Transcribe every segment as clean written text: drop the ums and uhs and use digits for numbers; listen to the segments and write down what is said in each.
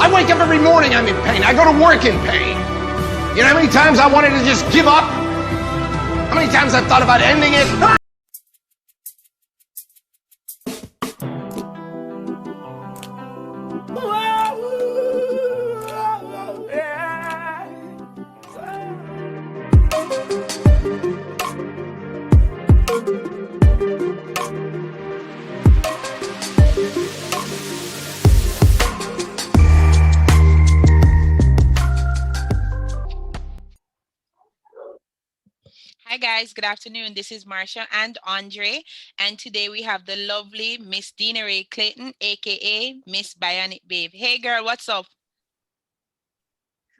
I wake up every morning, I'm in pain. I go to work in pain. You know how many times I wanted to just give up? How many times I've thought about ending it? Hi guys, good afternoon. This is Marsha and Andre, and today we have the lovely Miss Deana-Rae Clayton, aka Miss Bionic Babe. Hey girl, what's up?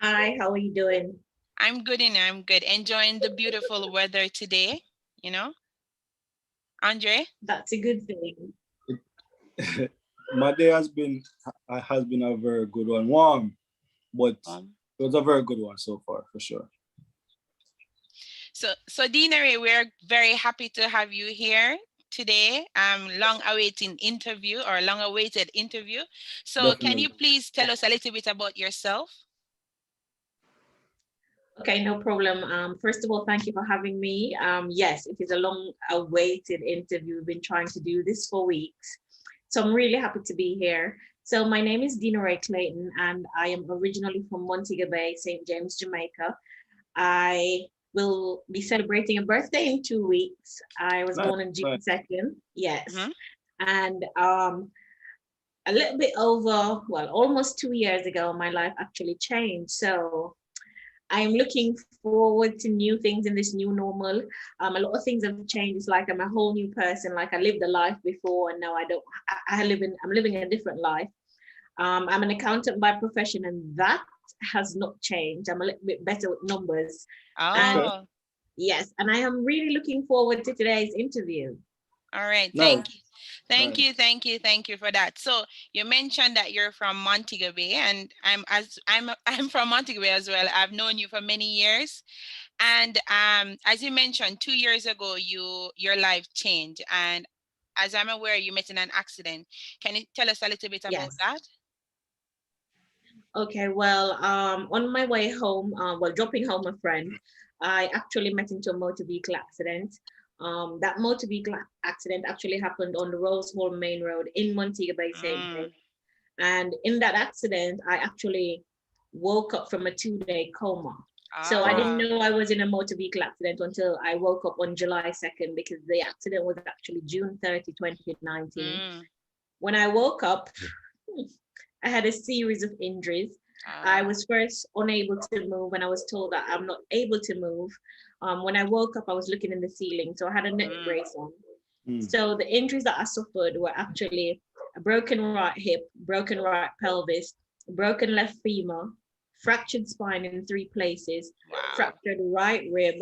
Hi, how are you doing? I'm good and I'm good. Enjoying the beautiful weather today, you know? Andre? That's a good thing. My day has been a very good one. Warm, but it was a very good one so far, for sure. So Deana-Rae, we're very happy to have you here today. Long-awaited interview. So Definitely. can you please tell us a little bit about yourself? Okay, no problem. First of all, thank you for having me. Yes, it is a long-awaited interview. We've been trying to do this for weeks. So I'm really happy to be here. So my name is Deana-Rae Clayton, and I am originally from Montego Bay, St. James, Jamaica. I will be celebrating a birthday in 2 weeks. I was born on June 2nd. Yes. And a little bit over, well, almost 2 years ago, my life actually changed. So I'm looking forward to new things in this new normal. A lot of things have changed. It's like I'm a whole new person. Like I lived a life before, and now I don't. I'm living a different life. I'm an accountant by profession, and that has not changed. I'm a little bit better with numbers. Oh. And yes, and I am really looking forward to today's interview. All right, thank you. Thank you for that. So you mentioned that you're from Montego Bay, and I'm from Montego Bay as well. I've known you for many years, and as you mentioned, 2 years ago, your life changed, and as I'm aware, you met in an accident. Can you tell us a little bit about that? Okay, well, on my way home, dropping home a friend, I actually met into a motor vehicle accident. That motor vehicle accident actually happened on the Rose Hall Main Road in Montego Bay, St. James. And in that accident, I actually woke up from a 2-day coma. So I didn't know I was in a motor vehicle accident until I woke up on July 2nd, because the accident was actually June 30, 2019. When I woke up, I had a series of injuries. I was first unable to move, and I was told that I'm not able to move. When I woke up, I was looking in the ceiling, so I had a neck brace on. So the injuries that I suffered were actually a broken right hip, broken right pelvis, broken left femur, fractured spine in 3 places, fractured right rib,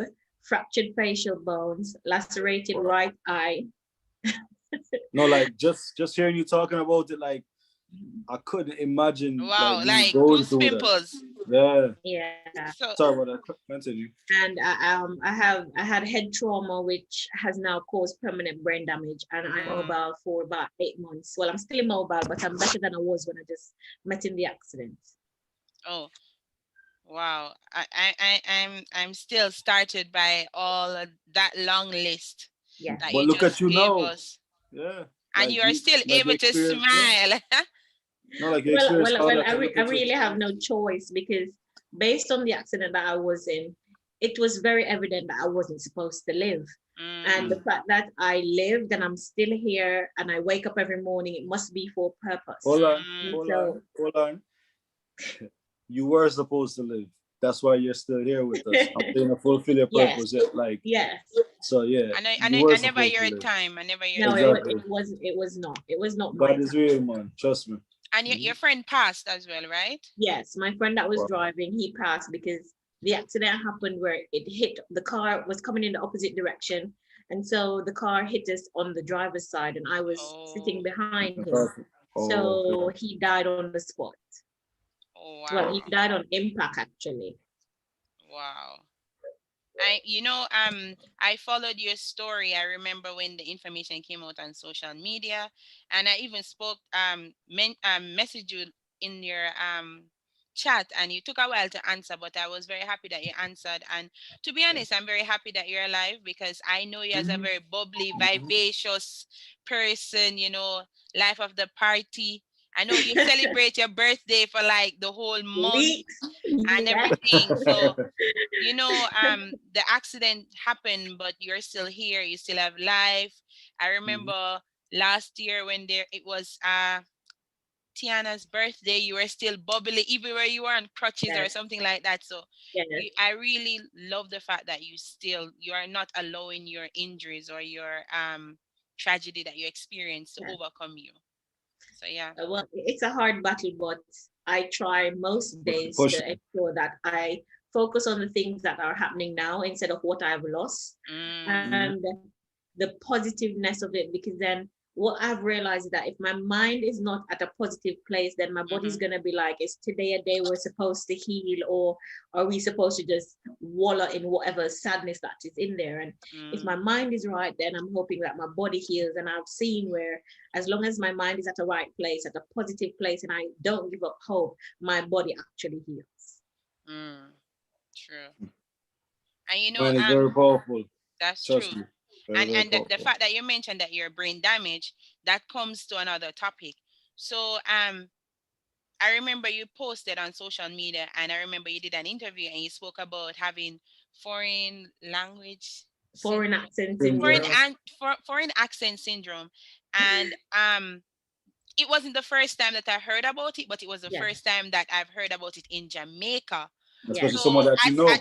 fractured facial bones, lacerated right eye. No, like just hearing you talking about it, like I couldn't imagine. Wow, like goose pimples. Yeah. Yeah. Sorry about that. Continue. And I had head trauma, which has now caused permanent brain damage, and I'm mobile for about 8 months. Well, I'm still immobile, but I'm better than I was when I just met in the accident. Oh, wow! I'm still started by all that long list. Yeah. That But you look just at you gave now. us. Yeah. And you are still able to smile. No, like I really have no choice, because based on the accident that I was in, it was very evident that I wasn't supposed to live. And the fact that I lived and I'm still here and I wake up every morning, it must be for purpose. Hold on. You were supposed to live. That's why you're still here with us. I'm saying to fulfill your purpose. Yes. So yeah. I never hear it time. I never hear no, it. No, it was not. It was not. God is real, man. Trust me. And your friend passed as well, right? Yes, my friend that was driving, he passed because the accident happened where it hit, the car was coming in the opposite direction. And so the car hit us on the driver's side, and I was sitting behind him. So he died on the spot. Oh, wow. Well, he died on impact, actually. Wow. I followed your story. I remember when the information came out on social media, and I even messaged you in your chat, and you took a while to answer, but I was very happy that you answered. And to be honest, I'm very happy that you're alive, because I know you as a very bubbly, vivacious person, you know, life of the party. I know you celebrate your birthday for like the whole month Weeks. and Yeah. everything. So, you know, the accident happened, but you're still here. You still have life. I remember last year when it was Tiana's birthday, you were still bubbly, even where you were on crutches or Yes. something like that. So Yes. I really love the fact that you are not allowing your injuries or your tragedy that you experienced to Yeah. overcome you. So yeah. Well, it's a hard battle, but I try most days Push. to ensure that I focus on the things that are happening now instead of what I've lost, and the positiveness of it. Because then what I've realized is that if my mind is not at a positive place, then my body's gonna be like, is today a day we're supposed to heal, or are we supposed to just wallow in whatever sadness that is in there? And if my mind is right, then I'm hoping that my body heals. And I've seen where, as long as my mind is at the right place, at a positive place, and I don't give up hope, my body actually heals. True. And you know, Mine is very powerful. that's Trust true. me. Very, very And the powerful. fact that you mentioned that you're brain damaged, that comes to another topic. So I remember you posted on social media, and I remember you did an interview and you spoke about having foreign language Foreign syndrome, accent foreign syndrome. and foreign accent syndrome, and it wasn't the first time that I heard about it, but it was the Yes. first time that I've heard about it in Jamaica. Yes. Especially someone So that you know.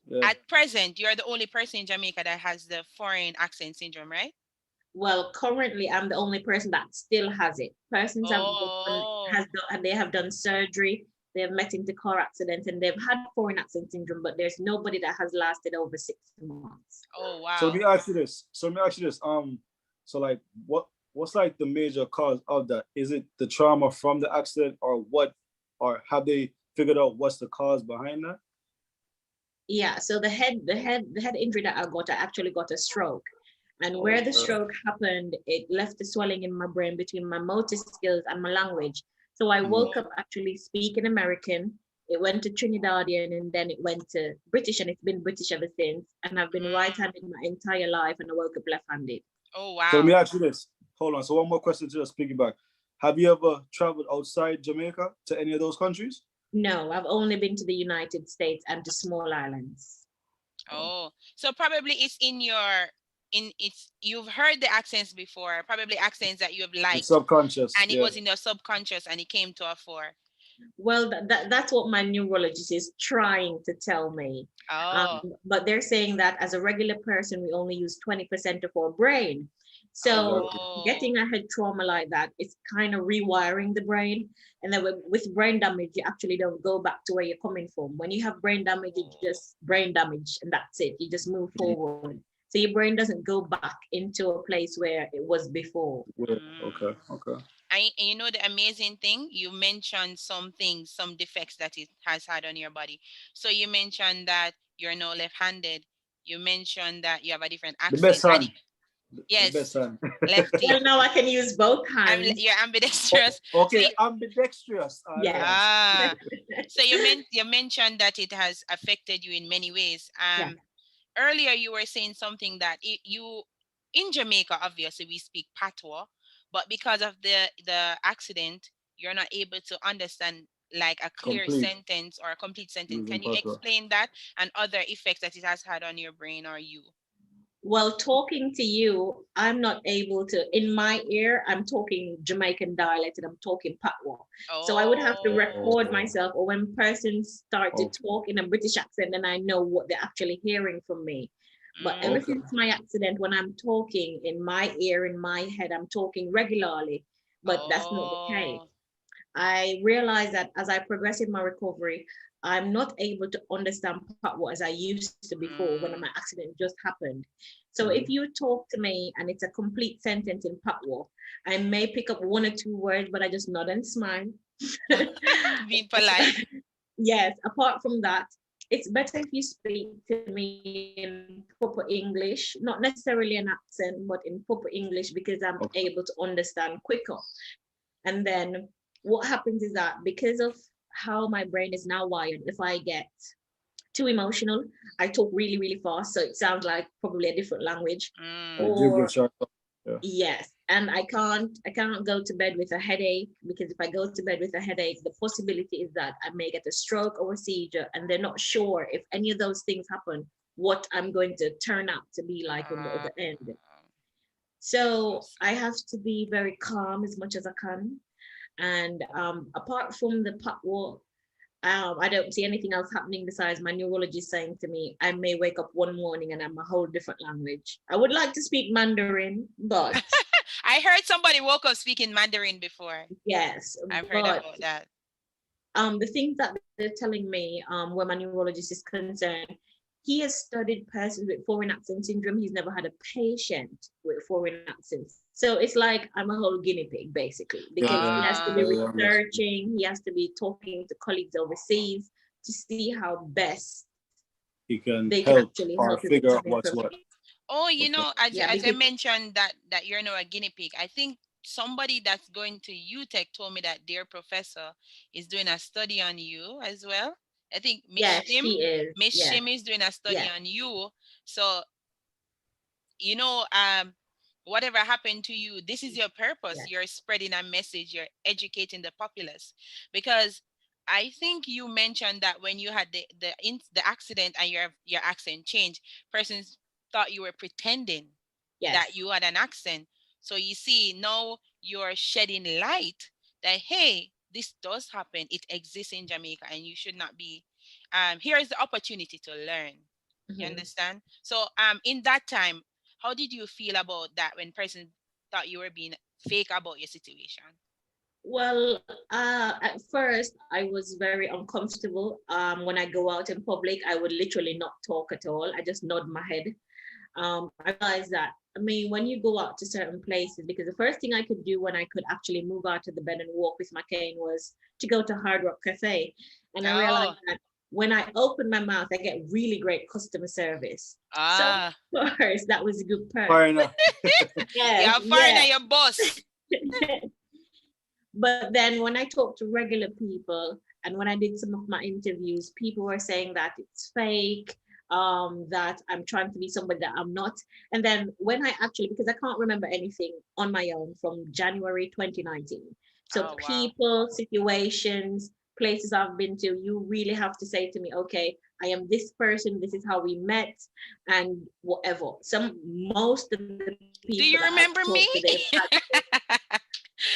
Yeah. at present, you're the only person in Jamaica that has the foreign accent syndrome, right? Well, currently I'm the only person that still has it. Persons have gone, Oh, and they have done surgery, they have met into car accidents, and they've had foreign accent syndrome, but there's nobody that has lasted over 6 months. oh, So let wow. me ask you this. So like what's like the major cause of that? Is it the trauma from the accident, or what, or have they figured out what's the cause behind that? Yeah, so the head injury that I actually got a stroke. And where the stroke happened, it left the swelling in my brain between my motor skills and my language. So I woke up actually speaking American. It went to Trinidadian, and then it went to British, and it's been British ever since. And I've been right-handed my entire life, and I woke up left-handed. Oh, So let me wow. ask you this. Hold on. So one more question to just piggyback. Have you ever traveled outside Jamaica to any of those countries? No, I've only been to the United States and to small islands. Oh, so probably it's you've heard the accents before, probably accents that you have It's liked, subconscious. and it Yeah. was in your subconscious and it came to a fore. Well, that's what my neurologist is trying to tell me. Oh, But they're saying that as a regular person, we only use 20% of our brain. So getting a head trauma like that, it's kind of rewiring the brain. And then with brain damage, you actually don't go back to where you're coming from. When you have brain damage, it's just brain damage, and that's it. You just move forward. So your brain doesn't go back into a place where it was before. Yeah. Okay. and you know the amazing thing, you mentioned some things, some defects that it has had on your body. So you mentioned that you're now left-handed. You mentioned that you have a different The best accent. hand. The best Yes, hand. lefty. Well, now I can use both hands. You're ambidextrous. Okay, So ambidextrous. All Yeah. right. so you mentioned that it has affected you in many ways. Yeah. Earlier you were saying something that you in Jamaica, obviously we speak patois, but because of the accident, you're not able to understand like a clear Complete. sentence or a complete sentence. Using Can you patois. explain that and other effects that it has had on your brain or you? Well, talking to you, I'm not able to, in my ear, I'm talking Jamaican dialect and I'm talking patois. So I would have to record myself, or when persons start to talk in a British accent, then I know what they're actually hearing from me. But ever since my accident, when I'm talking in my ear, in my head, I'm talking regularly, but that's not the case. I realized that as I progress in my recovery, I'm not able to understand patois as I used to before when my accident just happened. So if you talk to me and it's a complete sentence in patois, I may pick up one or two words, but I just nod and smile. Being polite. Yes, apart from that, it's better if you speak to me in proper English, not necessarily an accent, but in proper English, because I'm able to understand quicker. And then what happens is that because of how my brain is now wired, if I get too emotional, I talk really, really fast. So it sounds like probably a different language. Or Yeah. yes, and I cannot go to bed with a headache, because if I go to bed with a headache, the possibility is that I may get a stroke or a seizure, and they're not sure if any of those things happen, what I'm going to turn out to be like on the other end. So I have to be very calm as much as I can. And apart from the patwa, I don't see anything else happening besides my neurologist saying to me, I may wake up one morning and I'm a whole different language. I would like to speak Mandarin, but I heard somebody woke up speaking Mandarin before. yes, I've heard but about that. the things that they're telling me, where my neurologist is concerned, he has studied persons with foreign accent syndrome. He's never had a patient with foreign accents. So it's like I'm a whole guinea pig, basically, because he has to be researching, he has to be talking to colleagues overseas to see how best He can they can help actually or help you figure with out some what's what. information. Oh, you know, as Yeah, I because mentioned that you're now a guinea pig, I think somebody that's going to UTech told me that their professor is doing a study on you as well. I think yes, she is. Miss Yes, Shim is doing a study yes, on you. So, you know, whatever happened to you, this is your purpose. yes, You're spreading a message, you're educating the populace. Because I think you mentioned that when you had the accident and your accent changed, persons thought you were pretending that yes. you had an accent. So you see, now you're shedding light that, hey, this does happen. It exists in Jamaica and you should not be, here is the opportunity to learn. You Mhm. understand? So in that time, how did you feel about that when person thought you were being fake about your situation? Well, at first I was very uncomfortable. When I go out in public, I would literally not talk at all. I just nod my head. I realized that, I mean, when you go out to certain places, because the first thing I could do when I could actually move out of the bed and walk with my cane was to go to Hard Rock Cafe. And I realized Oh, that when I open my mouth, I get really great customer service. So ah, of course, that was a good perk. Foreigner. Yes, you're a foreigner, yes. your boss. But then when I talked to regular people and when I did some of my interviews, people were saying that it's fake, that I'm trying to be somebody that I'm not. And then when I actually, because I can't remember anything on my own from January 2019. So Oh, wow. people, situations, places I've been to, you really have to say to me, okay, I am this person, this is how we met, and whatever. Most of the Do people you that I've remember me? talked to, they've had,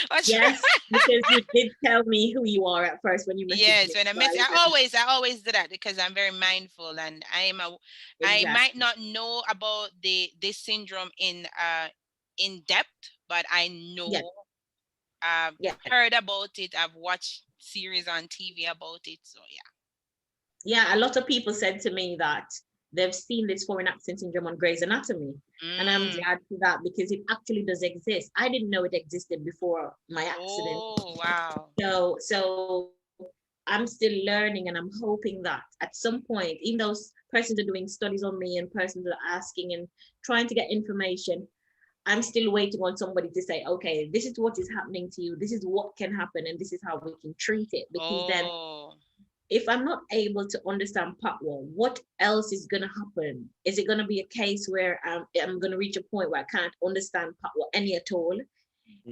What's yes, because you did tell me who you are at first when you messaged Yes, me. when I So I mess, remember. I always do that because I'm very mindful and I might Exactly. not know about this syndrome in depth, but I Yeah, know I've yeah, heard about it. I've watched series on TV about it. So yeah. A lot of people said to me that they've seen this foreign accent syndrome on Grey's Anatomy, and I'm yeah. glad for that because it actually does exist. I didn't know it existed before my accident. Oh, wow. So I'm still learning, and I'm hoping that at some point, even those persons are doing studies on me and persons are asking and trying to get information, I'm still waiting on somebody to say, okay, this is what is happening to you. This is what can happen, and this is how we can treat it. Because then, Oh, if I'm not able to understand Patwa, what else is going to happen? Is it going to be a case where I'm going to reach a point where I can't understand Patwa any at all?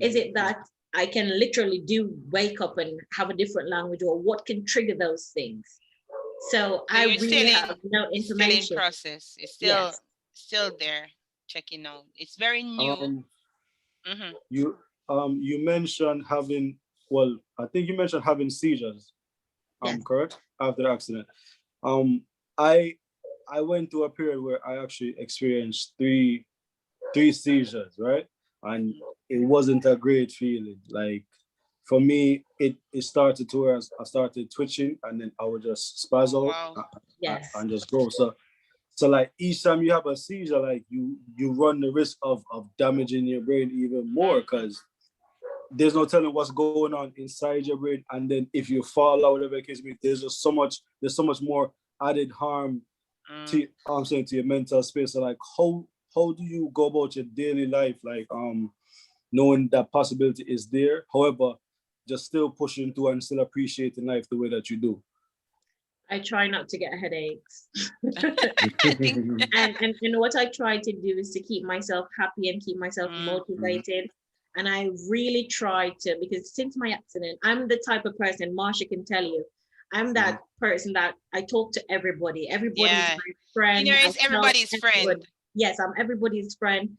Is it that I can literally wake up and have a different language, or what can trigger those things? So so I you're really have no still in information. process. It's Yes. still there, checking out. It's very new. Um, Mm-hmm. you mentioned having, well, I think you mentioned having seizures. Yes. Correct? After the accident. Um, I I went through a period where I actually experienced three seizures, right? And it wasn't a great feeling. Like for me, it started to where I started twitching, and then I would just spaz Oh, out wow. Yes. and just go. So like each time you have a seizure, like you run the risk of damaging your brain even more, because there's no telling what's going on inside your brain. And then if you fall out, whatever the case may be, there's so much more added harm to I'm saying to your mental space. So like how do you go about your daily life, like knowing that possibility is there? However, just still pushing through and still appreciating life the way that you do? I try not to get headaches. I think and what I try to do is to keep myself happy and keep myself motivated. And I really try to, because since my accident, I'm the type of person, Marsha can tell you, I'm that person that I talk to everybody. Everybody's my friend. Dinner is everybody's friend. Yes, I'm everybody's friend.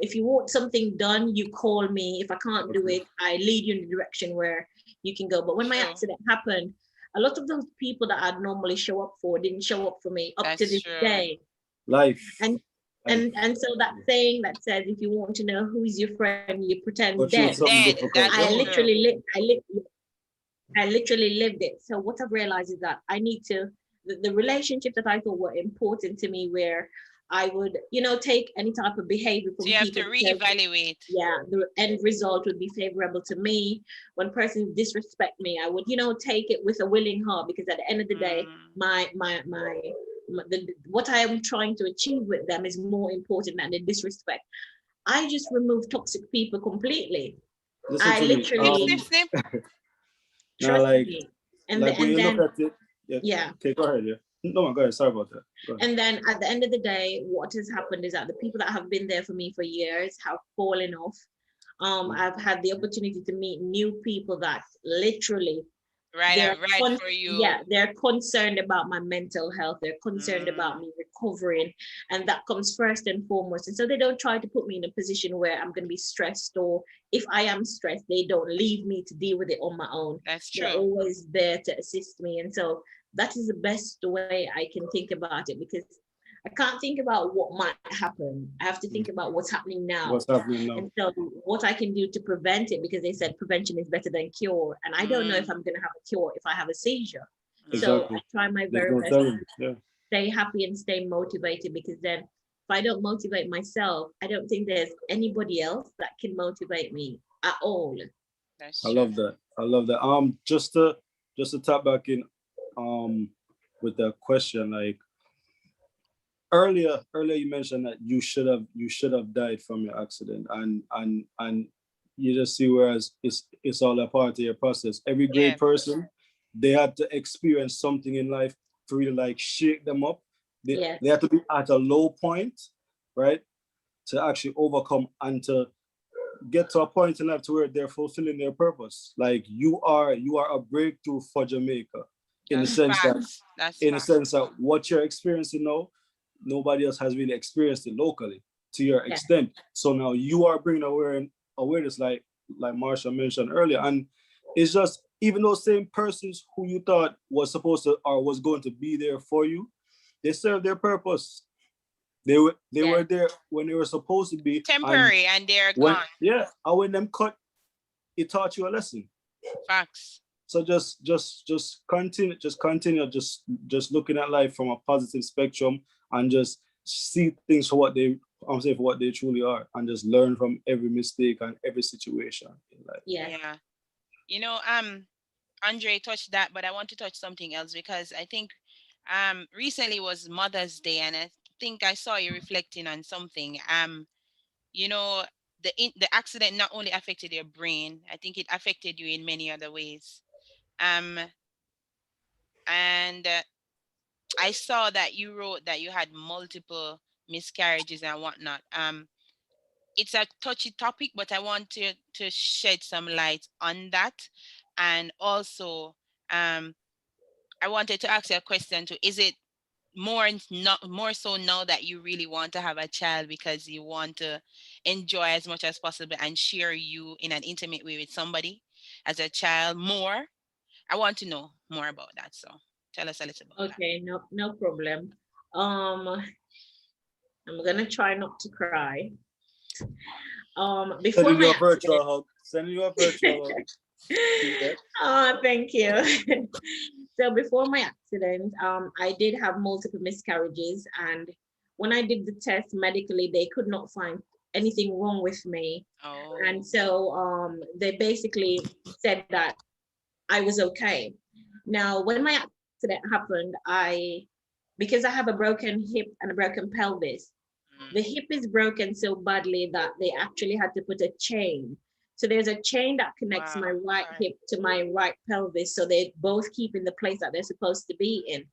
If you want something done, you call me. If I can't do it, I lead you in the direction where you can go. But when my accident happened, a lot of those people that I'd normally show up for didn't show up for me up to this day. Life. And so that saying that says, if you want to know who is your friend, you pretend dead. I literally lived it. So what I've realized is that I need to, the relationships that I thought were important to me, where I would, take any type of behavior from people. So you have to reevaluate. Yeah, the end result would be favorable to me. When persons disrespect me, I would, take it with a willing heart, because at the end of the day, what I am trying to achieve with them is more important than the disrespect. I just remove toxic people completely. I literally trust me. And like when you then, look at it, yeah. Okay, go ahead. Yeah. No, go ahead. Sorry about that. And then at the end of the day, what has happened is that the people that have been there for me for years have fallen off. I've had the opportunity to meet new people that literally right for you. Yeah, they're concerned about my mental health. They're concerned about me recovering, and that comes first and foremost. And so they don't try to put me in a position where I'm going to be stressed, or if I am stressed, they don't leave me to deal with it on my own. That's true. They're always there to assist me. And so that is the best way I can think about it, because I can't think about what might happen. I have to think about what's happening now. What's happening now. And so what I can do to prevent it, because they said prevention is better than cure. And I don't know if I'm going to have a cure if I have a seizure. Exactly. So I try my very best to stay happy and stay motivated, because then if I don't motivate myself, I don't think there's anybody else that can motivate me at all. I love that. I love that. Just to tap back in with the question, like earlier you mentioned that you should have died from your accident, and you just see, whereas it's all a part of your process. Every great person, they had to experience something in life to really like shake them up. They had to be at a low point, right, to actually overcome and to get to a point in life to where they're fulfilling their purpose. Like you are a breakthrough for Jamaica. In the sense that what you're experiencing now, nobody else has really experienced it locally to your extent. So now you are bringing awareness, like Marsha mentioned earlier, and it's just even those same persons who you thought was supposed to or was going to be there for you, they serve their purpose. They were there when they were supposed to be temporary, and they're gone. And when them cut, it taught you a lesson. Facts. So just continue looking at life from a positive spectrum, and just see things for what they truly are, and just learn from every mistake and every situation in life. Yeah. Andre touched that, but I want to touch something else, because I think recently was Mother's Day, and I think I saw you reflecting on something. The accident not only affected your brain, I think it affected you in many other ways. And I saw that you wrote that you had multiple miscarriages and whatnot. It's a touchy topic, but I want to shed some light on that. And also, I wanted to ask you a question too. Is it more so now that you really want to have a child because you want to enjoy as much as possible and share you in an intimate way with somebody as a child more? I want to know more about that. So tell us a little about that. Okay, no problem. I'm gonna try not to cry. Before Sending you a virtual hug. Thank you. So before my accident, I did have multiple miscarriages, and when I did the test medically, they could not find anything wrong with me. And so they basically said that I was okay. Now, when my accident happened, because I have a broken hip and a broken pelvis, the hip is broken so badly that they actually had to put a chain So there's a chain that connects my right hip to my right pelvis. So they both keep in the place that they're supposed to be in.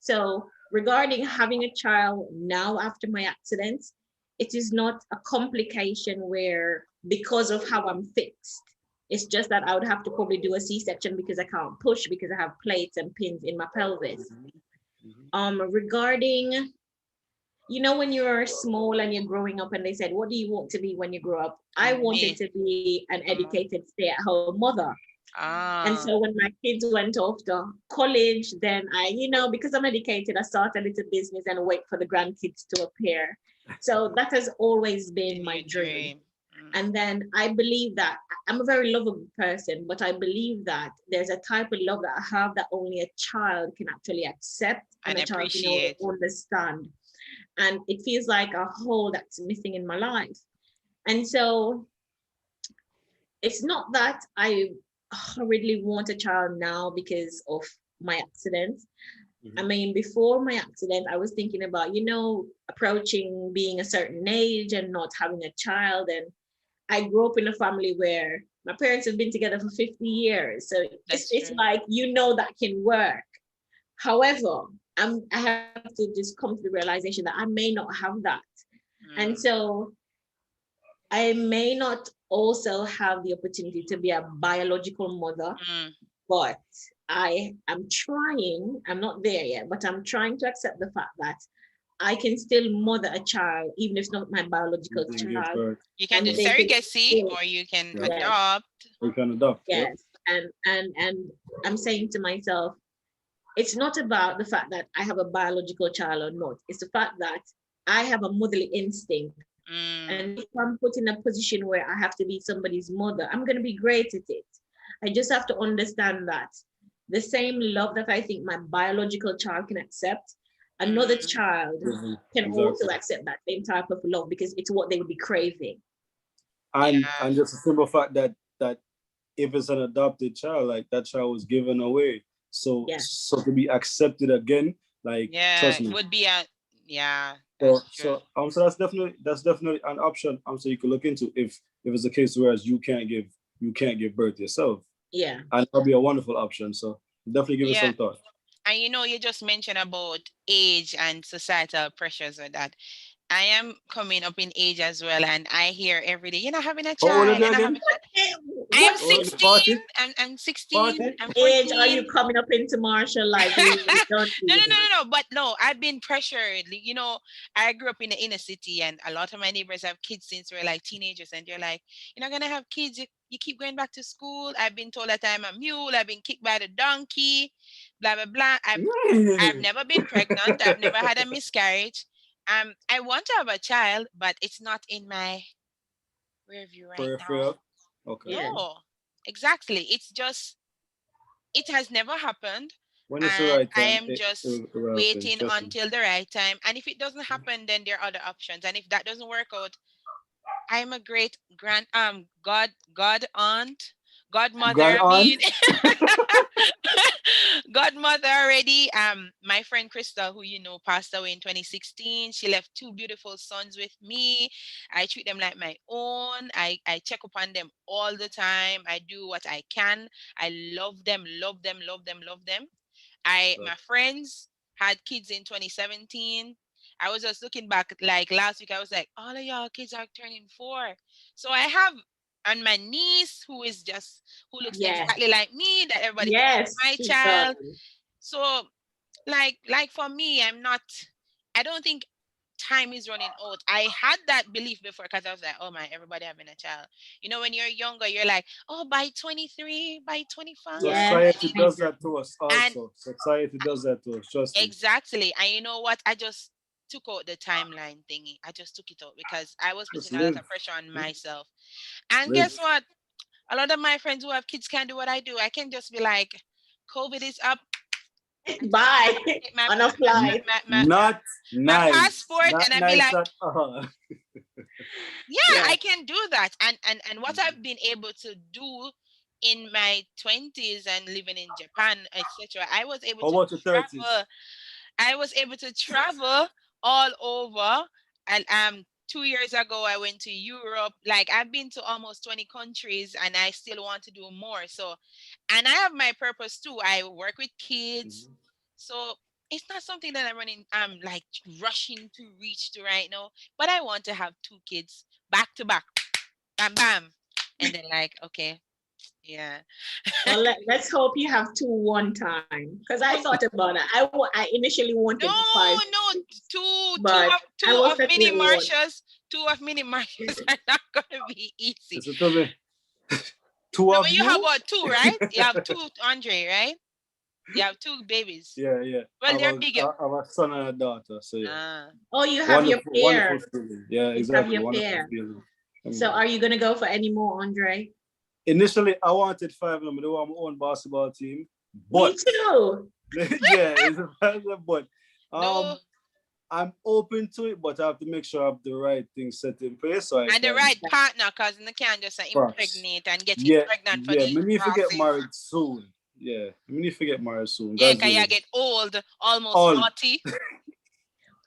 So regarding having a child now after my accident, it is not a complication where because of how I'm fixed. It's just that I would have to probably do a C-section because I can't push because I have plates and pins in my pelvis. Regarding, you know, when you're small and you're growing up and they said, what do you want to be when you grow up? I wanted to be an educated stay-at-home mother. And so when my kids went off to college, then I, you know, because I'm educated, I started a little business and wait for the grandkids to appear. So that has always been my dream. And then I believe that I'm a very lovable person, but I believe that there's a type of love that I have that only a child can actually accept and a child can understand. And it feels like a hole that's missing in my life. And so it's not that I hurriedly want a child now because of my accident. I mean, before my accident, I was thinking about, you know, approaching being a certain age and not having a child. And I grew up in a family where my parents have been together for 50 years. So it's like, you know, that can work. However, I have to just come to the realization that I may not have that. And so I may not also have the opportunity to be a biological mother, but I am trying, I'm not there yet, but I'm trying to accept the fact that I can still mother a child, even if it's not my biological child. You can do surrogacy or you can adopt. You can adopt. Yes. And I'm saying to myself, it's not about the fact that I have a biological child or not. It's the fact that I have a motherly instinct. And if I'm put in a position where I have to be somebody's mother, I'm going to be great at it. I just have to understand that the same love that I think my biological child can accept, another child can also accept that same type of love because it's what they would be craving. And just a simple fact that if it's an adopted child, like that child was given away. So to be accepted again, like trust me. It would be a So that's definitely an option. So you can look into if it's a case whereas you can't give birth yourself. Yeah. And that'll be a wonderful option. So definitely give it some thought. And you know, you just mentioned about age and societal pressures or that. I am coming up in age as well, and I hear every day, you're not having a child. I'm 16. I'm 16. I'm 14. Age are you coming up into Marshall like? No. But no, I've been pressured. You know, I grew up in the inner city, and a lot of my neighbors have kids since we're like teenagers, and they're like, you're not gonna have kids. You keep going back to school. I've been told that I'm a mule. I've been kicked by the donkey. Blah blah blah. I've never been pregnant. I've never had a miscarriage. I want to have a child, but it's not in my rearview right now. Okay. No, exactly. It's just, it has never happened. When it's the right time, I am just waiting until the right time. And if it doesn't happen, then there are other options. And if that doesn't work out, I'm a great godmother. Godmother already. My friend Crystal, who you know passed away in 2016, she left 2 beautiful sons with me. I treat them like my own. I check upon them all the time. I do what I can. I love them. My friends had kids in 2017. I was just looking back like last week. I was like, all of y'all kids are turning 4. So I have, and my niece who looks exactly like me, that everybody thinks my child. So like for me, I don't think time is running out. I had that belief before because I was like, oh my, everybody having a child. You know, when you're younger, you're like, oh, by 23, by 25. Society does that to us also. Society does that to us, trust me. Exactly. And you know what? I just took out the timeline thingy. I just took it out because I was putting a lot of pressure on myself. And guess what? A lot of my friends who have kids can't do what I do. I can just be like, COVID is up. Bye. On a flight. My passport, and I'd be like, I can do that. And what I've been able to do in my 20s and living in Japan, etc., I was able to travel. I was able to travel all over and 2 years ago, I went to Europe. Like I've been to almost 20 countries and I still want to do more. So, and I have my purpose too. I work with kids. So it's not something that I'm like rushing to reach to right now, but I want to have 2 kids back to back, bam, bam. And then like, okay, yeah. Well, let's hope you have 2 one time. Because I thought about it. I initially wanted 5, No, two, but two I will of settle mini it with 1. Marshalls, 2 of mini Marshalls are not gonna be easy. Listen to me. 2 No, of but you you? have what, 2, right? You have 2, Andre, right? You have 2 babies. Yeah. Well, they're bigger. I have a son and a daughter, so yeah. Ah. Oh, you have your Wonderful pair. feeling. Yeah, You exactly. have your Wonderful pair. feeling. So are you going to go for any more, Andre? Initially, I wanted 5 of them. I don't want my own basketball team. Me But too. yeah, it's a but. No, I'm open to it, but I have to make sure I have the right things set in place. So I and the can. right partner, because you can't just impregnate and get pregnant for these me need to get process. married soon. Yeah, me need to get married soon. Yeah, God's because you willing. get old, almost 40.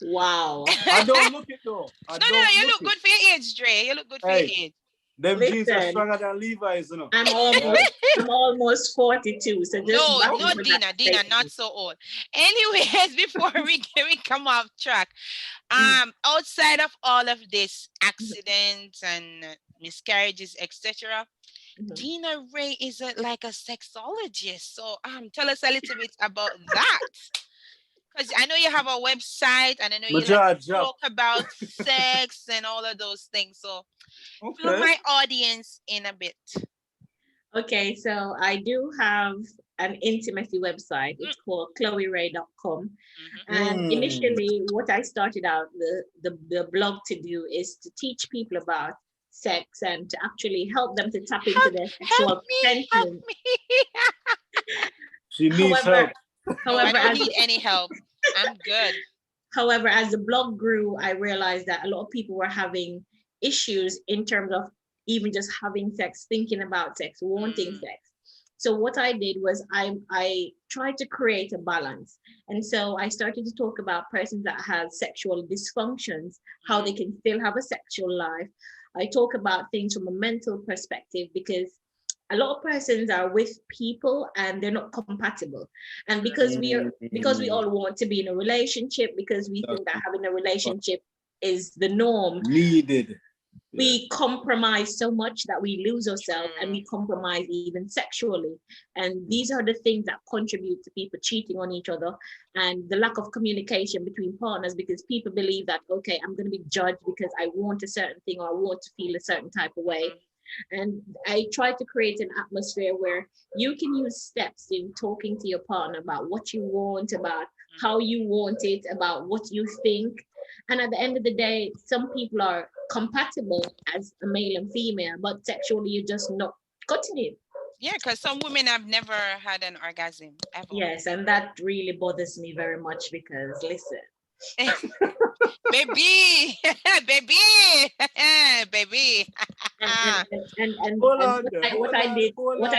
Wow. I don't look it though. No, you look good for your age, Dre. You look good for your age. Them jeans are Listen, stronger than Levi's, you know. I'm almost 42. So just No, back for that Dina, statement. not so old. Anyways, before we come off track, outside of all of this accidents and miscarriages, etc., deana-rae is like a sexologist. So tell us a little bit about that. Because I know you have a website and I know you like to talk about sex and all of those things. So fill my audience in a bit. Okay, so I do have an intimacy website. It's called chloerae.com. And initially, what I started out the blog to do is to teach people about sex and to actually help them to tap into their sexual potential. She needs help. I don't need any help. I'm good. However, as the blog grew, I realized that a lot of people were having issues in terms of even just having sex, thinking about sex, wanting sex. So what I did was I tried to create a balance. And so I started to talk about persons that have sexual dysfunctions, how they can still have a sexual life. I talk about things from a mental perspective because a lot of persons are with people and they're not compatible. And because we all want to be in a relationship, because we think that having a relationship is the norm. Needed. We compromise so much that we lose ourselves and we compromise even sexually. And these are the things that contribute to people cheating on each other and the lack of communication between partners, because people believe that, okay, I'm going to be judged because I want a certain thing or I want to feel a certain type of way. And I try to create an atmosphere where you can use steps in talking to your partner about what you want, about how you want it, about what you think. And at the end of the day, some people are compatible as a male and female, but sexually you're just not cutting it. Yeah, because some women have never had an orgasm ever. Yes, and that really bothers me very much because listen. Baby, baby. And what I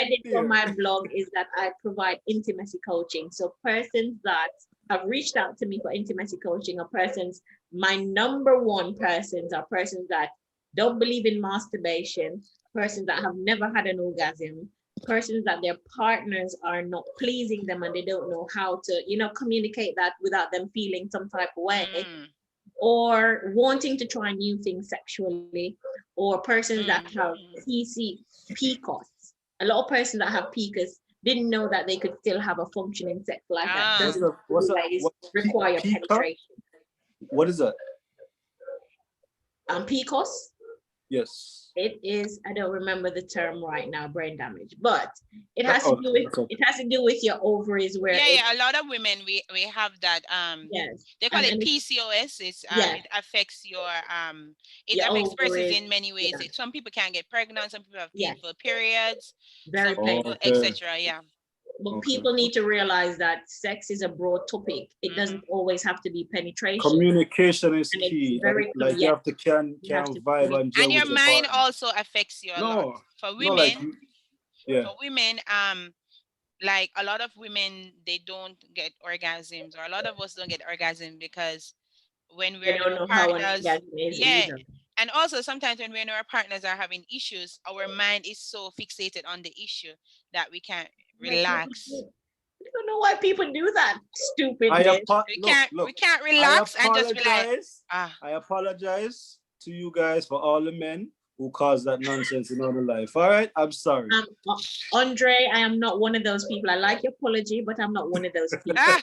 did for my blog is that I provide intimacy coaching. So persons that have reached out to me for intimacy coaching are persons, my number one persons are persons that don't believe in masturbation, persons that have never had an orgasm, persons that their partners are not pleasing them and they don't know how to, communicate that without them feeling some type of way. Or wanting to try new things sexually, or persons that have PCOS. A lot of persons that have PCOS didn't know that they could still have a functioning sex life that doesn't require penetration. What is that? PCOS? Yes. It is, I don't remember the term right now, brain damage, but it has to do with your ovaries where a lot of women we have that they call it PCOS. It affects your affects persons in many ways. Some people can't get pregnant, some people have painful periods, very painful, etc. But people need to realize that sex is a broad topic. It doesn't always have to be penetration. Communication is key. You have to can vibe and your mind also affects you a lot. For women, for women, like a lot of women, they don't get orgasms, or a lot of us don't get orgasms because when They we're don't our know how an partners, orgasm is yeah. either. And also sometimes when we and our partners are having issues, our mind is so fixated on the issue that we can't Like people relax. do. I don't know why people do that I stupidness. We can't I relax and just be like, apologize. ah. I apologize to you guys for all the men who caused that nonsense in our life. All right, I'm sorry. Andre, I am not one of those people. I like your apology, but I'm not one of those people. Ah.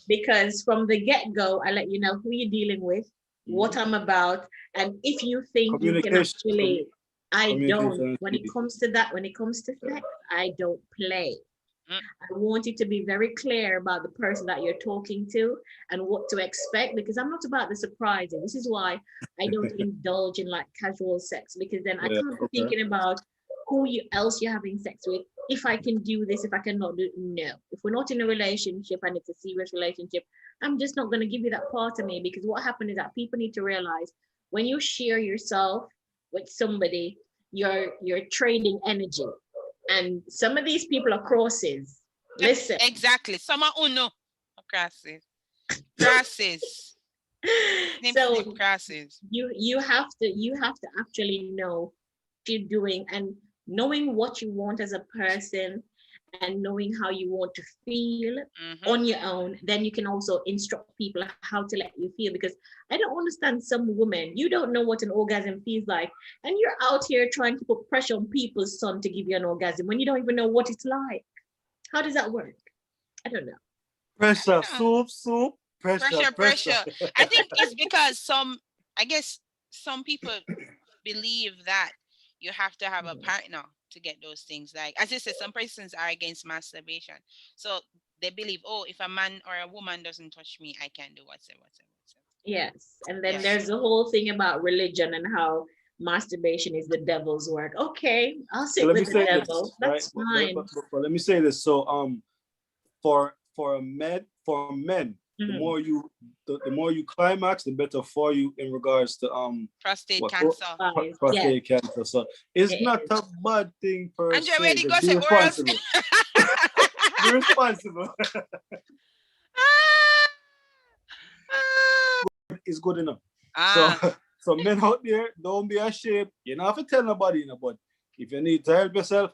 Because from the get-go, I let you know who you're dealing with, what I'm about, and if you think you can actually, I don't. When it comes to that, when it comes to sex, I don't play. I want you to be very clear about the person that you're talking to and what to expect, because I'm not about the surprising. This is why I don't indulge in like casual sex, because then I can't be thinking about who else you're having sex with, if I can do this, if I cannot do it. No. If we're not in a relationship and it's a serious relationship, I'm just not going to give you that part of me, because what happened is that people need to realize when you share yourself with somebody, you're trading energy. And some of these people are crosses. Listen. Exactly. Some are uno. Crosses. Crosses. So crosses. you have to actually know what you're doing, and knowing what you want as a person and knowing how you want to feel on your own, then you can also instruct people how to let you feel. Because I don't understand some women, you don't know what an orgasm feels like, and you're out here trying to put pressure on people's son to give you an orgasm when you don't even know what it's like. How does that work? I don't know. Pressure, soup, pressure. I think it's because I guess some people believe that you have to have a partner to get those things. Like, as you said, some persons are against masturbation. So they believe, oh, if a man or a woman doesn't touch me, I can't do whatsoever. Yes. And then there's the whole thing about religion and how masturbation is the devil's work. Okay, I'll sit with the devil. That's fine. But let me say this. So for men, the more you climax, the better for you in regards to prostate cancer. Prostate cancer. So it's not a bad thing per Andre, se. where do you go? Be responsible. Be responsible. It's good enough. So men out there, don't be ashamed. You don't have to tell nobody, but if you need to help yourself.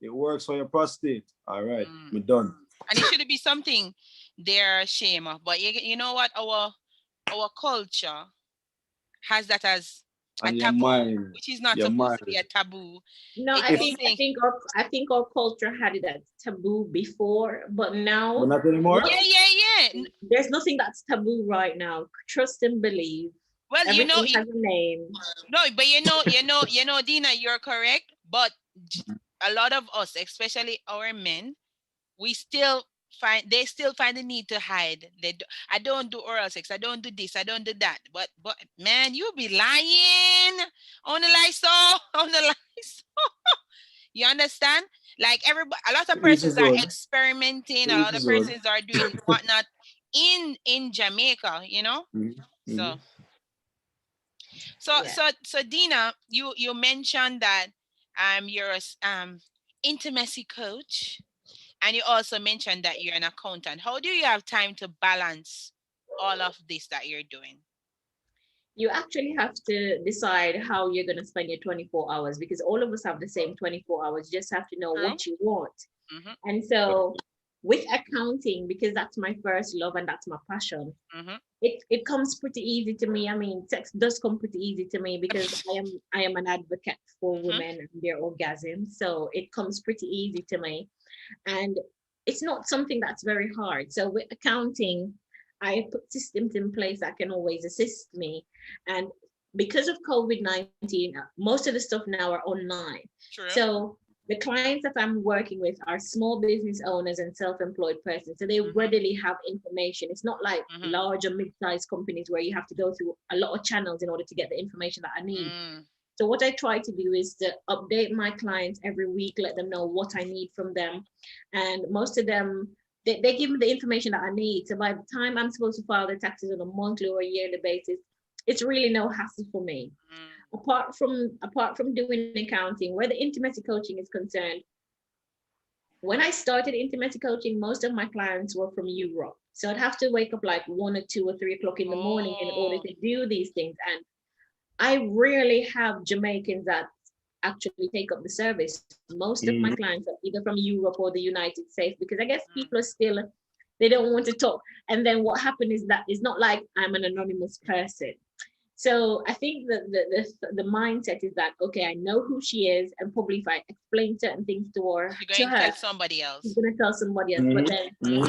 It works for your prostate. All right, we're done. And it shouldn't be something they're ashamed of. But you know what? Our culture has that as a taboo, which is not supposed to be a taboo. No, I think our culture had it as taboo before, but now. But not anymore. Yeah. There's nothing that's taboo right now. Trust and believe. Well, everything has a name. No, but you know, Dina, you're correct. But a lot of us, especially our men, they still find the need to hide. I don't do oral sex. I don't do this. I don't do that. But man, you be lying on the lie so. You understand? Like a lot of persons are experimenting. A lot of persons are doing whatnot in Jamaica. You know. So Dina, you mentioned that you're a intimacy coach, and you also mentioned that you're an accountant. How do you have time to balance all of this that you're doing? You actually have to decide how you're going to spend your 24 hours, because all of us have the same 24 hours. You just have to know what you want. And so with accounting, because that's my first love and that's my passion, it comes pretty easy to me. I mean, sex does come pretty easy to me because I am an advocate for women and their orgasms. So it comes pretty easy to me. And it's not something that's very hard. So with accounting, I put systems in place that can always assist me. And because of COVID-19, most of the stuff now are online. True. So the clients that I'm working with are small business owners and self-employed persons. So they readily have information. It's not like large or mid-sized companies where you have to go through a lot of channels in order to get the information that I need. So what I try to do is to update my clients every week, let them know what I need from them. And most of them, they give me the information that I need. So by the time I'm supposed to file the taxes on a monthly or a yearly basis, it's really no hassle for me. Apart from doing accounting, where the intimacy coaching is concerned, when I started intimacy coaching, most of my clients were from Europe. So I'd have to wake up like 1 or 2 or 3 o'clock in the morning in order to do these things. And I rarely have Jamaicans that actually take up the service. Most of my clients are either from Europe or the United States, because I guess people are still, they don't want to talk. And then what happened is that it's not like I'm an anonymous person. So I think that the mindset is that, okay, I know who she is, and probably if I explain certain things to her, you're going to tell somebody else. she's going to tell somebody else. But then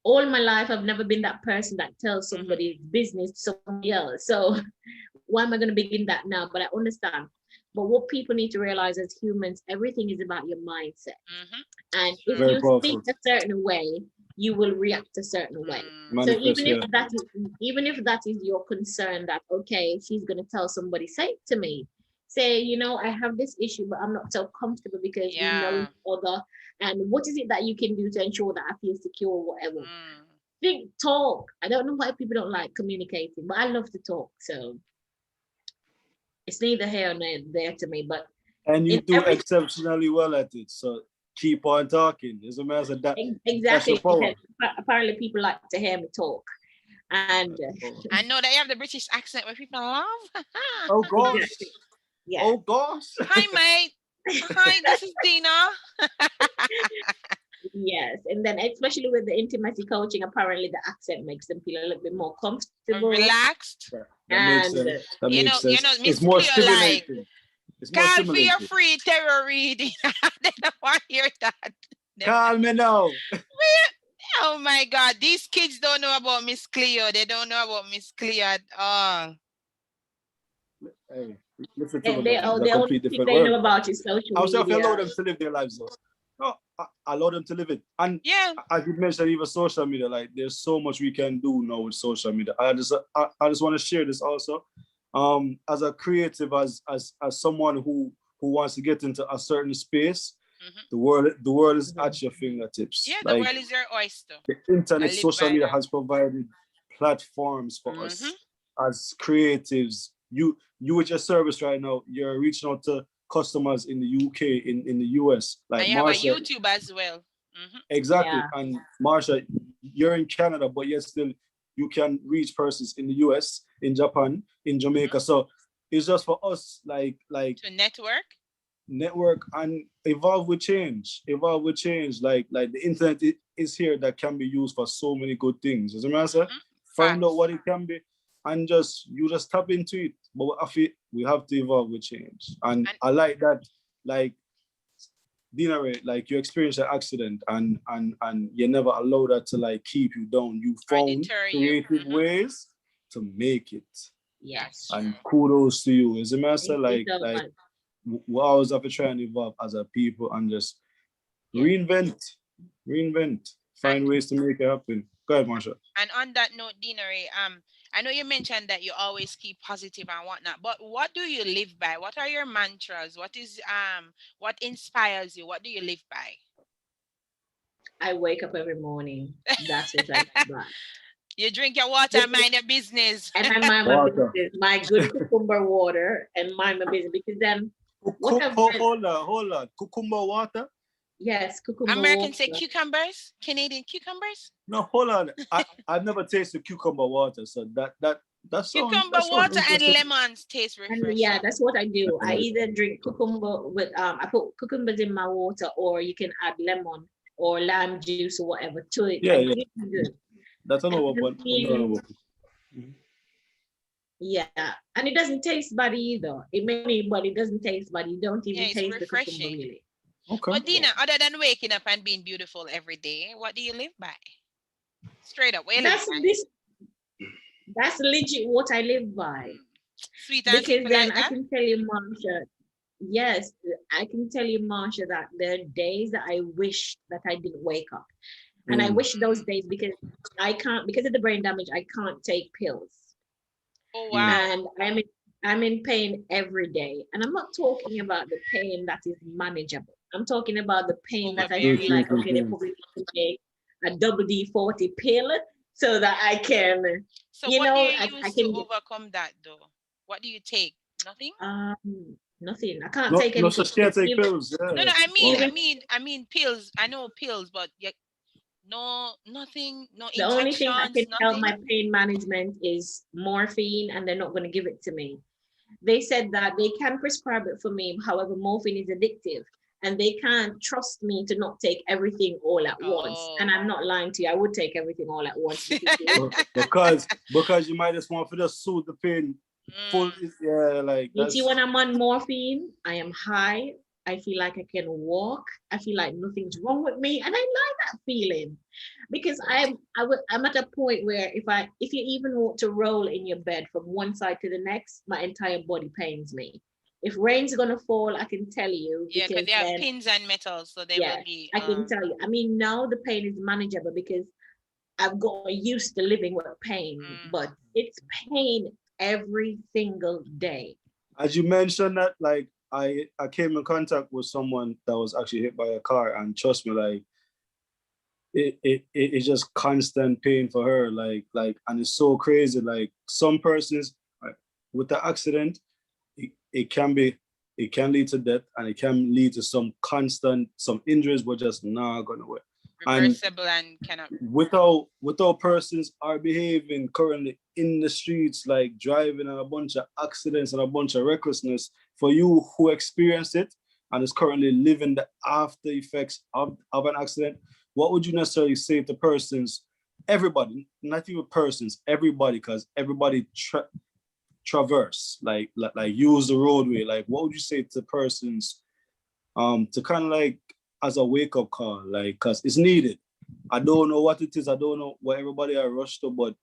all my life, I've never been that person that tells somebody's business to somebody else. So why am I going to begin that now? But I understand. But what people need to realize as humans, everything is about your mindset. And if Very you powerful. think a certain way, you will react a certain way. So even if that is your concern, that okay, she's going to tell somebody, say it to me. Say, you know, I have this issue, but I'm not so comfortable because you know each other. And what is it that you can do to ensure that I feel secure or whatever? Think, talk. I don't know why people don't like communicating, but I love to talk. So it's neither here nor there to me. But and you do exceptionally well at it. So keep on talking. As a matter of that, exactly. Because apparently people like to hear me talk. And I know that you have the British accent where people love. Oh gosh. Exactly. Yeah. Oh gosh. Hi mate. Hi, this is Deana. Yes, and then especially with the intimacy coaching, apparently the accent makes them feel a little bit more comfortable, relaxed. That makes sense. That makes sense. You know, it's more stimulating. Like, call for your free terror reading. They don't want to hear that. Call me now. Oh my God, these kids don't know about Miss Cleo. They don't know about Miss Cleo at all. Hey, listen to they only think they know about is social media. Also, if you allow them to live their lives, though. No, I allow them to live it. And as you mentioned, even social media, like there's so much we can do now with social media. I just want to share this also. As a creative, as someone who wants to get into a certain space, the world is at your fingertips. Yeah, the world is your oyster. The internet, social media has provided platforms for us as creatives. You with your service right now, you're reaching out to customers in the UK, in the US. Like and you Marsha, have a YouTube as well. Exactly. Yeah. And Marsha, you're in Canada, but yet still you can reach persons in the US, in Japan, in Jamaica. So it's just for us like to network and evolve with change. Like the internet is here that can be used for so many good things. As a matter, find out what it can be and you just tap into it. But I feel we have to evolve with change. And I like that, like deana-rae, like you experienced an accident and you never allow that to like keep you down. You found creative ways to make it. Yes. And kudos to you. As a master, like we always have to try and evolve as a people and just reinvent, find ways to make it happen. Go ahead, Marsha. And on that note, deana-rae, I know you mentioned that you always keep positive and whatnot, but what do you live by? What are your mantras? What inspires you? What do you live by? I wake up every morning. That's what I live by. You drink your water and mind your business. And I mind my business. My good cucumber water and mind my business, because then hold on. Cucumber water? Yes, cucumber Americans water. say cucumbers? Canadian cucumbers? No, hold on. I've never tasted cucumber water, so that's cucumber water and lemons taste refreshing. And yeah, that's what I do. I either drink cucumber with I put cucumbers in my water, or you can add lemon or lime juice or whatever to it. Yeah, yeah. Good. That's another one. Yeah, and it doesn't taste bad either. It may, but it doesn't taste bad. You don't even taste the cucumber really. Okay. But Deana, other than waking up and being beautiful every day, what do you live by? Straight up, that's legit what I live by. Sweet and because then like I can tell you, Marsha. Yes, I can tell you, Marsha, that there are days that I wish that I didn't wake up, and I wish those days because I can't, because of the brain damage. I can't take pills. Oh wow! And I'm in pain every day, and I'm not talking about the pain that is manageable. I'm talking about the pain that I feel like, okay, they probably need to take a double D40 pill so that I can, so what do you use to overcome that though? What do you take? Nothing? Nothing. I can't No, take no, anything. so she can't take pills. Yeah. No, Wow. I mean pills. I know pills, but no, nothing, no The only thing that injections, can help nothing. my pain management is morphine, and they're not going to give it to me. They said that they can prescribe it for me. However, morphine is addictive, and they can't trust me to not take everything all at once. And I'm not lying to you. I would take everything all at once. because you might just want to just soothe the pain. Full, yeah, like You that's. see, when I'm on morphine, I am high. I feel like I can walk. I feel like nothing's wrong with me, and I like that feeling, because I'm at a point where if you even want to roll in your bed from one side to the next, my entire body pains me. If rain's gonna fall, I can tell you. Yeah, because they have pins and metals, so they will be. I can tell you. I mean, now the pain is manageable because I've got used to living with pain, but it's pain every single day. As you mentioned that, like I came in contact with someone that was actually hit by a car, and trust me, like it's just constant pain for her, like and it's so crazy. Like some persons, like, with the accident, it can lead to death, and it can lead to some injuries, but just not gonna work. Reversible and cannot. Without persons are behaving currently in the streets, like driving and a bunch of accidents and a bunch of recklessness, for you who experienced it and is currently living the after effects of an accident, what would you necessarily say to persons, everybody, not even persons, everybody, because everybody traverse, like use the roadway, like what would you say to persons to kind of like as a wake-up call, like, because it's needed. I don't know what it is, I don't know what everybody are rushed to, but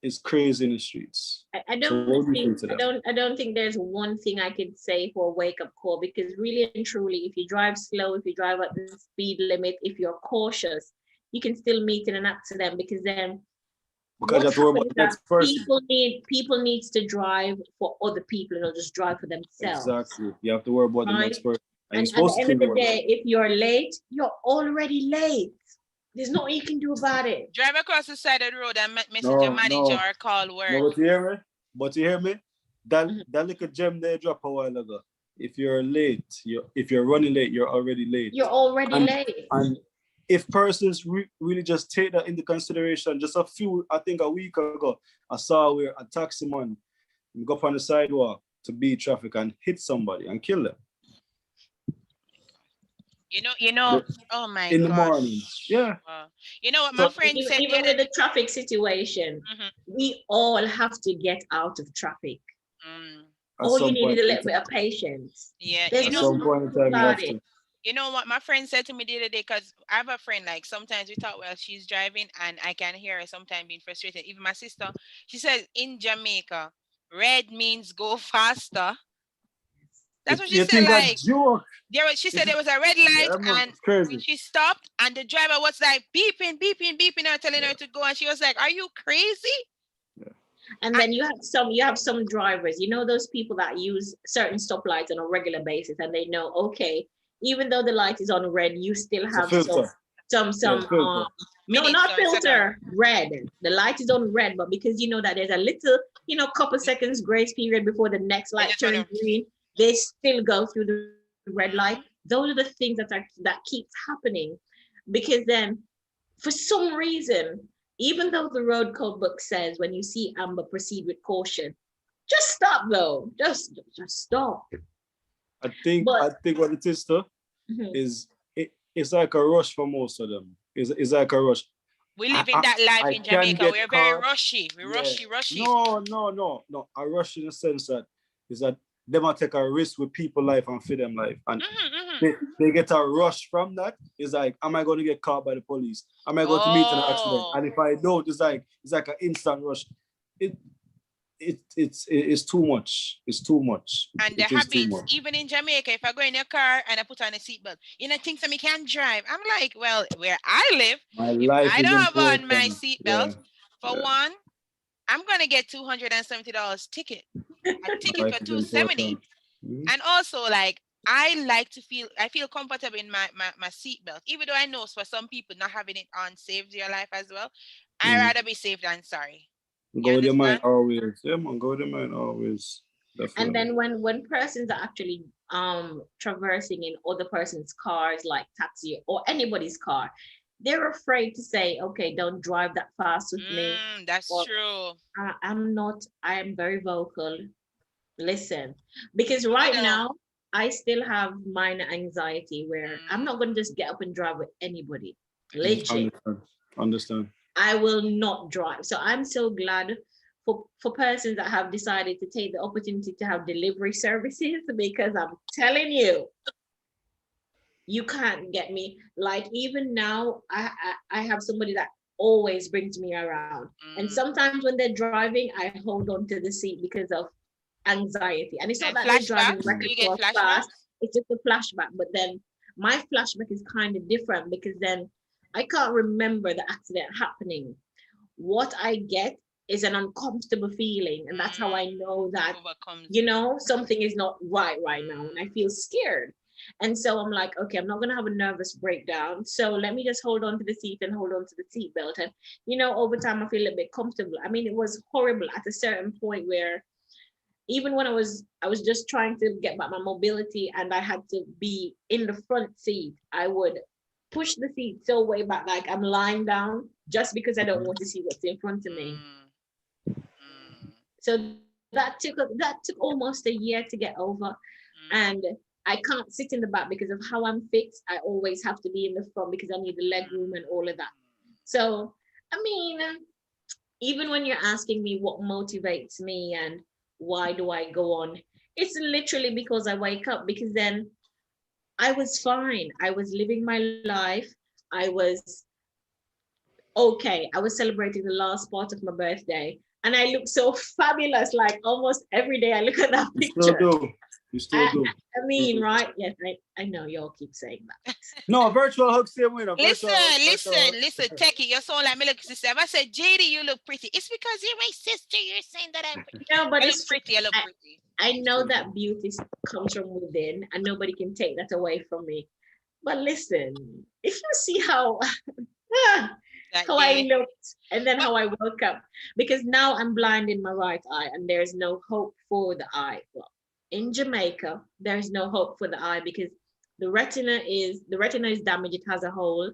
it's crazy in the streets. I don't think there's one thing I could say for a wake-up call, because really and truly, if you drive slow, if you drive at the speed limit, if you're cautious, you can still meet in an accident, because then because you have to worry about the next person. People needs to drive for other people, and not just drive for themselves. Exactly. You have to worry about the next person. And at the end of the day, if you're late, you're already late. There's nothing you can do about it. Drive across the side of the road and message your manager or call work. No, but you hear me? That little gem they drop a while ago. If you're late, if you're running late, you're already late. You're already late. And if persons really just take that into consideration, I think a week ago, I saw where a taxi man go up on the sidewalk to beat traffic and hit somebody and kill them. You know, oh my God. In the morning, yeah. You know what my friend said? Even with the traffic situation, we all have to get out of traffic. All you need is a little bit of patience. Yeah, there's some point in time you have to. You know what my friend said to me the other day, because I have a friend, like sometimes we talk while she's driving and I can hear her sometimes being frustrated. Even my sister, she says in Jamaica, red means go faster. That's what she said. Like, she said there was a red light and she stopped and the driver was like beeping, and telling her to go, and she was like, "Are you crazy?" Yeah. And then you have some drivers, you know, those people that use certain stoplights on a regular basis, and they know, okay, even though the light is on red, you still have some no, not filter, red. The light is on red, but because you know that there's a little, couple seconds grace period before the next light turns green, they still go through the red light. Those are the things that keeps happening, because then for some reason, even though the road code book says when you see amber, proceed with caution, just stop though. Just stop. I think what it is though is it's like a rush for most of them. It's like a rush. We live in that life in Jamaica. We're very rushy. We're rushy. No. A rush in the sense that is that they might take a risk with people life and feed them life. And they get a rush from that. It's like, am I going to get caught by the police? Am I going to meet in an accident? And if I don't, it's like an instant rush. It's too much. It's too much. And the habits, even in Jamaica, if I go in your car and I put on a seatbelt, things that me can't drive. I'm like, well, where I live, I don't have on my seatbelt. For one, I'm gonna get $270 ticket. A ticket for $270. And also, like, I feel comfortable in my seatbelt, even though I know for some people not having it on saves your life as well. I'd rather be safe than sorry. Go with your mind always. Yeah, man, go with your mind always. Definitely. And then when persons are actually traversing in other person's cars, like taxi or anybody's car, they're afraid to say, okay, don't drive that fast with me. That's Or true. I am very vocal. Listen, because You right know. now I still have minor anxiety where I'm not going to just get up and drive with anybody. Legit. Understand. I will not drive. So I'm so glad for persons that have decided to take the opportunity to have delivery services, because I'm telling you, you can't get me. Like even now, I have somebody that always brings me around. And sometimes when they're driving, I hold on to the seat because of anxiety. And it's not And that they're driving flashbacks? Do reckless you get or fast, flashbacks? it's just a flashback. But then my flashback is kind of different because then I can't remember the accident happening. What I get is an uncomfortable feeling. And that's how I know that, Overcomes. something is not right now. And I feel scared. And so I'm like, okay, I'm not going to have a nervous breakdown. So let me just hold on to the seat and hold on to the seat belt. And, over time, I feel a bit comfortable. I mean, it was horrible at a certain point where even when I was just trying to get back my mobility and I had to be in the front seat, I would push the seat so way back, like I'm lying down, just because I don't want to see what's in front of me. So that took almost a year to get over. And I can't sit in the back because of how I'm fixed. I always have to be in the front because I need the leg room and all of that. So, I mean, even when you're asking me what motivates me and why do I go on, it's literally because I wake up, because then I was fine. I was living my life. I was okay. I was celebrating the last part of my birthday and I look so fabulous. Like almost every day I look at that picture. You still do. I mean, right? Yes, I know y'all keep saying that. No, virtual hug same way. Listen, Techie, you're so like me look sister. If I said JD, you look pretty, it's because you're my sister. You're saying that I'm pretty. No, but I it's look pretty, I look pretty. I know that beauty comes from within and nobody can take that away from me. But listen, if you see how I looked and then how I woke up, because now I'm blind in my right eye and there's no hope for the eye. Well, in Jamaica, there's no hope for the eye because the retina is damaged, it has a hole.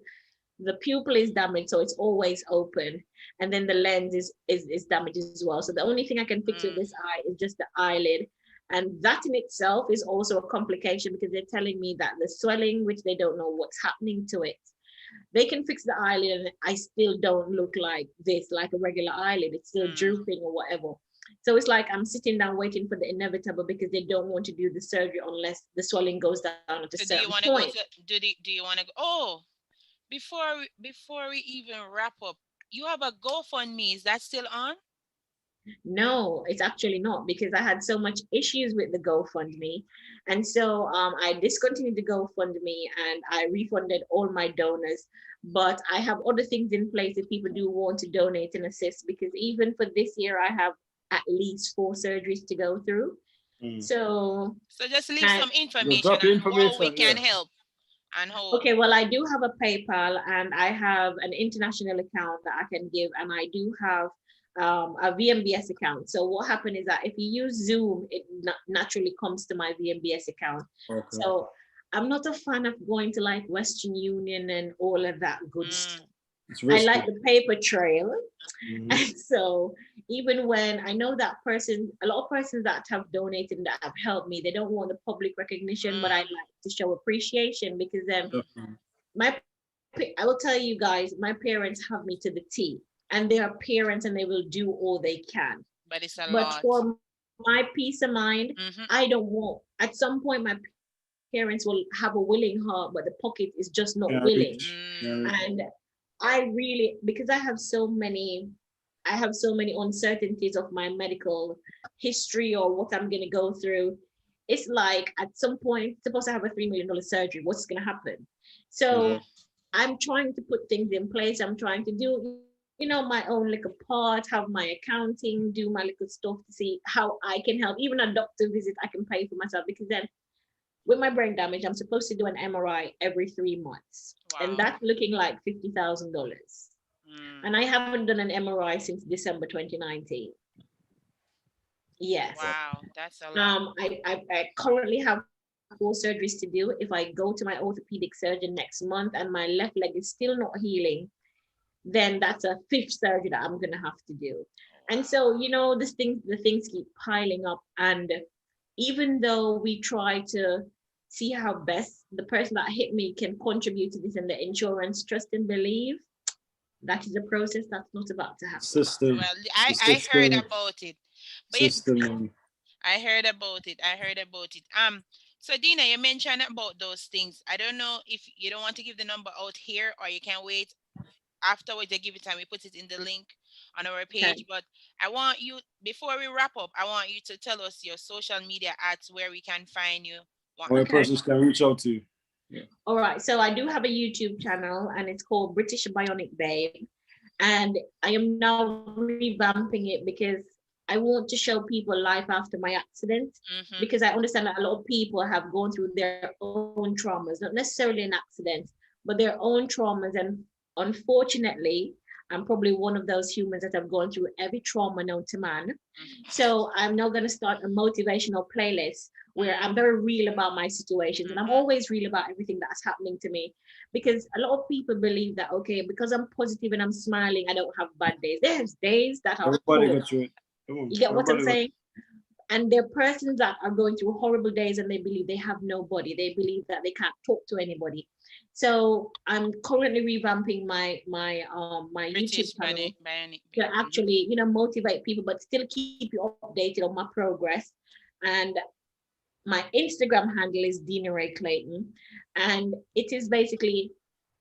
The pupil is damaged, so it's always open. And then the lens is damaged as well. So the only thing I can fix with this eye is just the eyelid. And that in itself is also a complication because they're telling me that the swelling, which they don't know what's happening to it, they can fix the eyelid and I still don't look like this, like a regular eyelid. It's still drooping or whatever. So it's like I'm sitting down waiting for the inevitable because they don't want to do the surgery unless the swelling goes down at a certain point. Do you want to go? Oh, before we even wrap up, you have a GoFundMe. Is that still on? No, it's actually not, because I had so much issues with the GoFundMe. And so I discontinued the GoFundMe and I refunded all my donors. But I have other things in place if people do want to donate and assist, because even for this year, I have at least 4 surgeries to go through. So just leave some information on how we can help. And how... Okay, well, I do have a PayPal and I have an international account that I can give, and I do have a VMBS account. So what happened is that if you use Zoom, it naturally comes to my VMBS account. Okay. So I'm not a fan of going to like Western Union and all of that good stuff. I like the paper trail. And so even when I know that a lot of persons that have donated that have helped me, they don't want the public recognition, but I like to show appreciation because then I will tell you guys, my parents have me to the T, and they are parents and they will do all they can. But it's a lot. But for my peace of mind, I don't want, at some point my parents will have a willing heart, but the pocket is just not willing. And I really, because I have so many uncertainties of my medical history or what I'm going to go through. It's like at some point, suppose I have a $3 million surgery, what's going to happen? So I'm trying to put things in place. I'm trying to do, my own little part, have my accounting, do my little stuff to see how I can help. Even a doctor visit, I can pay for myself, because then with my brain damage, I'm supposed to do an MRI every 3 months. Wow. And that's looking like $50,000. And I haven't done an MRI since December 2019. Yes. Wow, that's a lot. I currently have 4 surgeries to do. If I go to my orthopedic surgeon next month and my left leg is still not healing, then that's a 5th surgery that I'm gonna have to do. And so, the things keep piling up. And even though we try to see how best the person that hit me can contribute to this, and the insurance trust and believe, that is a process that's not about to happen. System. Well, The I heard system. about it, but System. I heard about it. I heard about it. So Dina, you mentioned about those things. I don't know if you don't want to give the number out here, or you can wait afterwards. They give it time. We put it in the link on our Okay. page. But I want you, before we wrap up, I want you to tell us your social media ads where we can find you. Where persons can reach out to you. Yeah. All right. So I do have a YouTube channel, and it's called British Bionic Babe. And I am now revamping it because I want to show people life after my accident, because I understand that a lot of people have gone through their own traumas, not necessarily an accident, but their own traumas. And unfortunately, I'm probably one of those humans that have gone through every trauma known to man. So I'm now going to start a motivational playlist where I'm very real about my situations, and I'm always real about everything that's happening to me, because a lot of people believe that, okay, because I'm positive and I'm smiling, I don't have bad days. There's days that are Everybody full. go through it. You get what I'm saying? And there are persons that are going through horrible days, and they believe they have nobody. They believe that they can't talk to anybody. So I'm currently revamping my YouTube channel to actually, motivate people, but still keep you updated on my progress. And my Instagram handle is deana-rae Clayton, and it is basically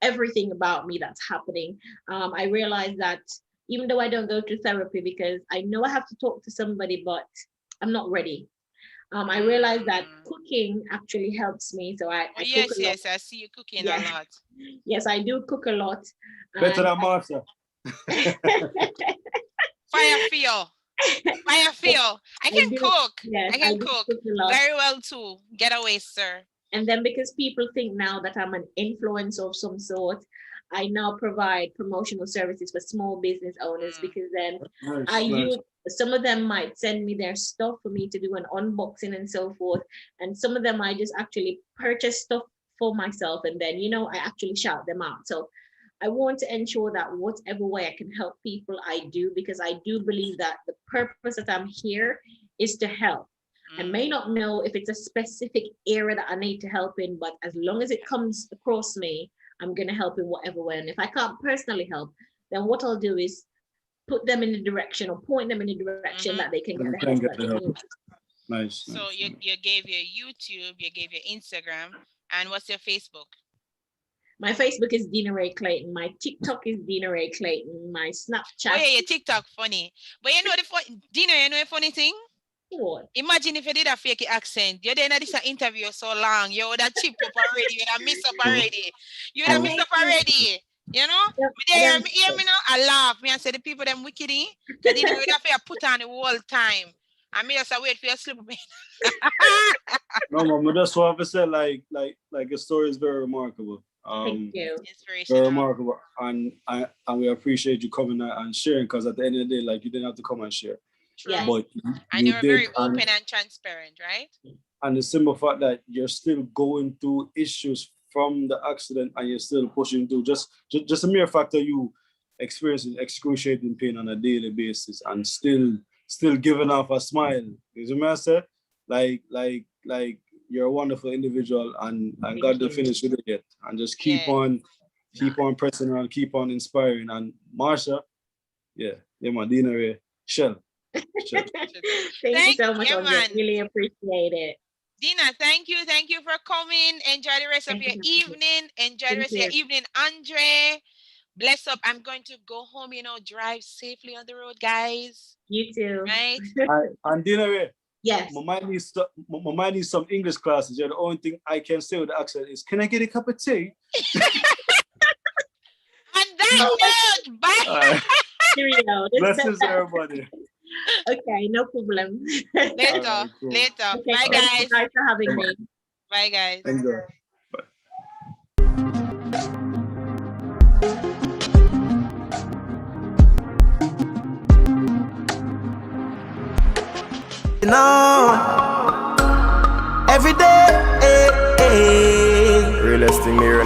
everything about me that's happening. I realized that even though I don't go to therapy, because I know I have to talk to somebody, but I'm not ready. I realized that cooking actually helps me. So I cook a lot. Yes, I see you cooking a lot. Yes, I do cook a lot. Better than Martha. Fire feel. Fire feel. I can cook. Yes, I can cook very well too. Get away, sir. And then because people think now that I'm an influencer of some sort, I now provide promotional services for small business owners, because then use some of them might send me their stuff for me to do an unboxing and so forth. And some of them I just actually purchase stuff for myself, and then I actually shout them out. So I want to ensure that whatever way I can help people, I do, because I do believe that the purpose that I'm here is to help. I may not know if it's a specific area that I need to help in, but as long as it comes across me, I'm going to help in whatever way. And if I can't personally help, then what I'll do is put them in the direction, or point them in the direction that they can get the help that they need. Nice. So you gave your YouTube, you gave your Instagram, and what's your Facebook? My Facebook is deana-rae Clayton. My TikTok is deana-rae Clayton. My Snapchat. Oh yeah, your TikTok funny. But you know Dina, you know a funny thing? What? Imagine if you did a fake accent. You're there in this interview so long, you would have chipped up already, you would have missed up already. You would have missed up already. You know? Hear me now? I laugh. Me and say the people them wicked. They didn't would have put on the whole time. And me just wait for your slip. No, Mama, that's what I said. Like the story is very remarkable. Thank you. Very remarkable, and we appreciate you coming out and sharing, because at the end of the day, like, you didn't have to come and share. Yeah. But and you're very open and transparent, right? And the simple fact that you're still going through issues from the accident, and you're still pushing through, just a mere fact that you experiencing excruciating pain on a daily basis and still giving off a smile. You see what I say? Like you're a wonderful individual, and God didn't finish with it yet. And just keep on pressing on, keep on inspiring. And Marsha, man, deana-rae, Shell. Thank you so much. I really appreciate it. Dina, thank you for coming. Enjoy the rest of your evening. Enjoy the rest of your evening, Andre. Bless up. I'm going to go home, drive safely on the road, guys. You too. Right? And deana-rae. Yes. My mind needs some English classes. The only thing I can say with the accent is, can I get a cup of tea? On that note, bye. Blessings, everybody. Okay, no problem. Later. Okay, bye, guys. Thanks for having me. Bye, guys. Enjoy. Bye. know, every day. Realest thing here